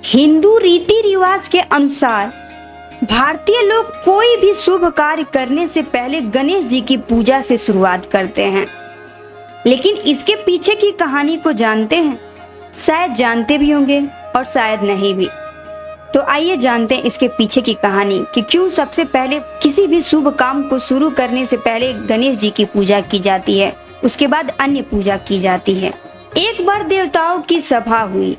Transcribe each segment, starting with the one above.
हिंदू रीति रिवाज के अनुसार भारतीय लोग कोई भी शुभ कार्य करने से पहले गणेश जी की पूजा से शुरुआत करते हैं। लेकिन इसके पीछे की कहानी को जानते हैं? शायद जानते भी होंगे और शायद नहीं भी। तो आइए जानते हैं इसके पीछे की कहानी कि क्यों सबसे पहले किसी भी शुभ काम को शुरू करने से पहले गणेश जी की पूजा की जाती है, उसके बाद अन्य पूजा की जाती है। एक बार देवताओं की सभा हुई।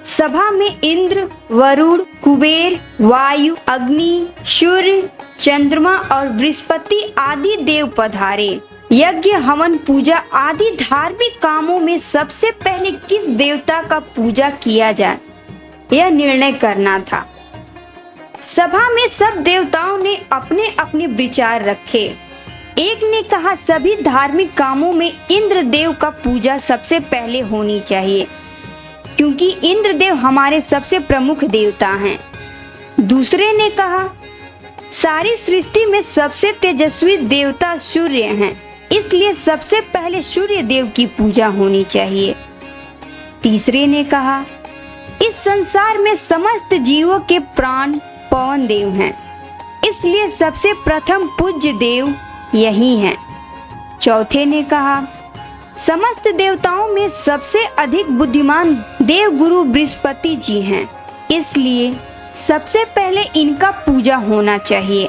सभा में इंद्र, वरुण, कुबेर, वायु, अग्नि, सूर्य, चंद्रमा और बृहस्पति आदि देव पधारे। यज्ञ, हवन, पूजा आदि धार्मिक कामों में सबसे पहले किस देवता का पूजा किया जाए, यह निर्णय करना था। सभा में सब देवताओं ने अपने अपने विचार रखे। एक ने कहा सभी धार्मिक कामों में इंद्र देव का पूजा सबसे पहले होनी चाहिए, क्योंकि इंद्र देव हमारे सबसे प्रमुख देवता हैं। दूसरे ने कहा सारी सृष्टि में सबसे तेजस्वी देवता सूर्य हैं, इसलिए सबसे पहले सूर्य देव की पूजा होनी चाहिए। तीसरे ने कहा इस संसार में समस्त जीवों के प्राण पवन देव हैं, इसलिए सबसे प्रथम पूज्य देव यही हैं। चौथे ने कहा समस्त देवताओं में सबसे अधिक बुद्धिमान देव गुरु बृहस्पति जी हैं, इसलिए सबसे पहले इनका पूजा होना चाहिए।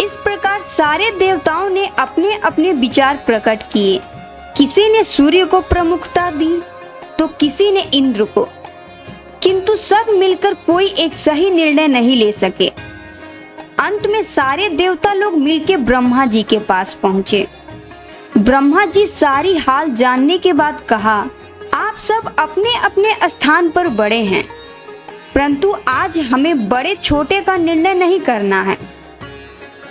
इस प्रकार सारे देवताओं ने अपने अपने विचार प्रकट किए। किसी ने सूर्य को प्रमुखता दी तो किसी ने इंद्र को, किंतु सब मिलकर कोई एक सही निर्णय नहीं ले सके। अंत में सारे देवता लोग मिलकर ब्रह्मा जी के पास पहुँचे। ब्रह्मा जी सारी हाल जानने के बाद कहा आप सब अपने अपने स्थान पर बड़े हैं, परंतु आज हमें बड़े छोटे का निर्णय नहीं करना है,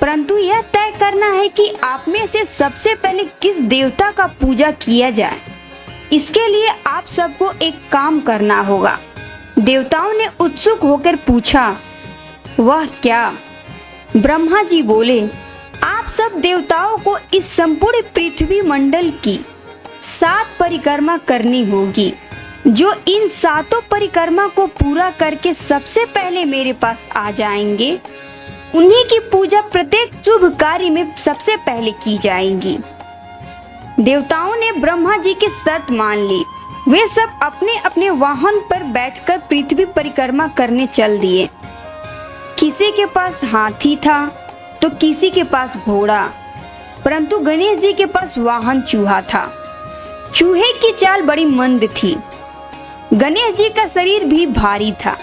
परंतु यह तय करना है कि आप में से सबसे पहले किस देवता का पूजा किया जाए। इसके लिए आप सबको एक काम करना होगा। देवताओं ने उत्सुक होकर पूछा वह क्या? ब्रह्मा जी बोले आप सब देवताओं को इस संपूर्ण पृथ्वी मंडल की 7 परिक्रमा करनी होगी। जो इन 7 परिक्रमा को पूरा करके सबसे पहले मेरे पास आ जाएंगे, उन्हीं की पूजा प्रत्येक शुभ कार्य में सबसे पहले की जाएगी। देवताओं ने ब्रह्मा जी की शर्त मान ली। वे सब अपने अपने वाहन पर बैठकर पृथ्वी परिक्रमा करने चल दिए। किसी के पास हाथी था तो किसी के पास घोड़ा, परंतु गणेश जी के पास वाहन चूहा था। चूहे की चाल बड़ी मंद थी। गणेश जी का शरीर भी भारी था।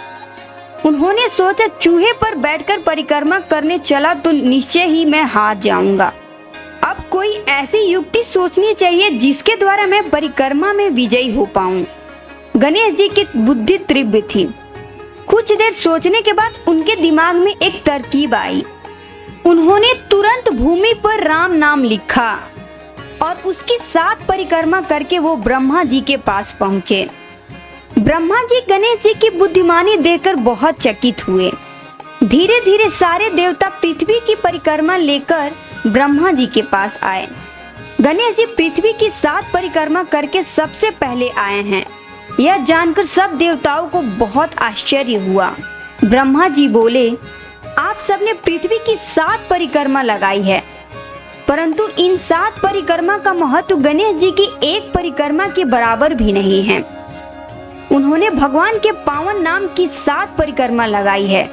उन्होंने सोचा चूहे पर बैठकर परिक्रमा करने चला तो निश्चय ही मैं हार जाऊंगा। अब कोई ऐसी युक्ति सोचनी चाहिए जिसके द्वारा मैं परिक्रमा में विजयी हो पाऊं। गणेश जी की बुद्धि तीव्र थी। कुछ देर सोचने के बाद उनके दिमाग में एक तरकीब आई। उन्होंने तुरंत भूमि पर राम नाम लिखा और उसकी 7 परिक्रमा करके वो ब्रह्मा जी के पास पहुँचे। ब्रह्मा जी गणेश जी की बुद्धिमानी देखकर बहुत चकित हुए। धीरे धीरे सारे देवता पृथ्वी की परिक्रमा लेकर ब्रह्मा जी के पास आए। गणेश जी पृथ्वी की 7 परिक्रमा करके सबसे पहले आए हैं। यह जानकर सब देवताओं को बहुत आश्चर्य हुआ। ब्रह्मा जी बोले आप सबने पृथ्वी की 7 परिक्रमा लगाई है, परंतु इन 7 परिक्रमा का महत्व गणेश जी की एक परिक्रमा के बराबर भी नहीं है। उन्होंने भगवान के पावन नाम की 7 परिक्रमा लगाई है।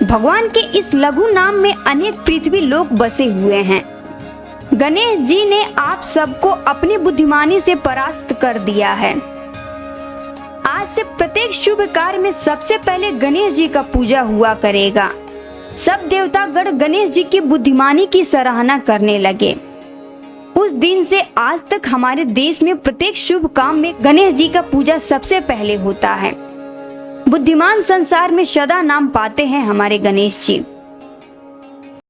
भगवान के इस लघु नाम में अनेक पृथ्वी लोक बसे हुए हैं। गणेश जी ने आप सबको अपनी बुद्धिमानी से परास्त कर दिया है। आज से प्रत्येक शुभ कार्य में सबसे पहले गणेश जी का पूजा हुआ करेगा। सब देवतागण गणेश जी की बुद्धिमानी की सराहना करने लगे। उस दिन से आज तक हमारे देश में प्रत्येक शुभ काम में गणेश जी का पूजा सबसे पहले होता है। बुद्धिमान संसार में सदा नाम पाते हैं हमारे गणेश जी।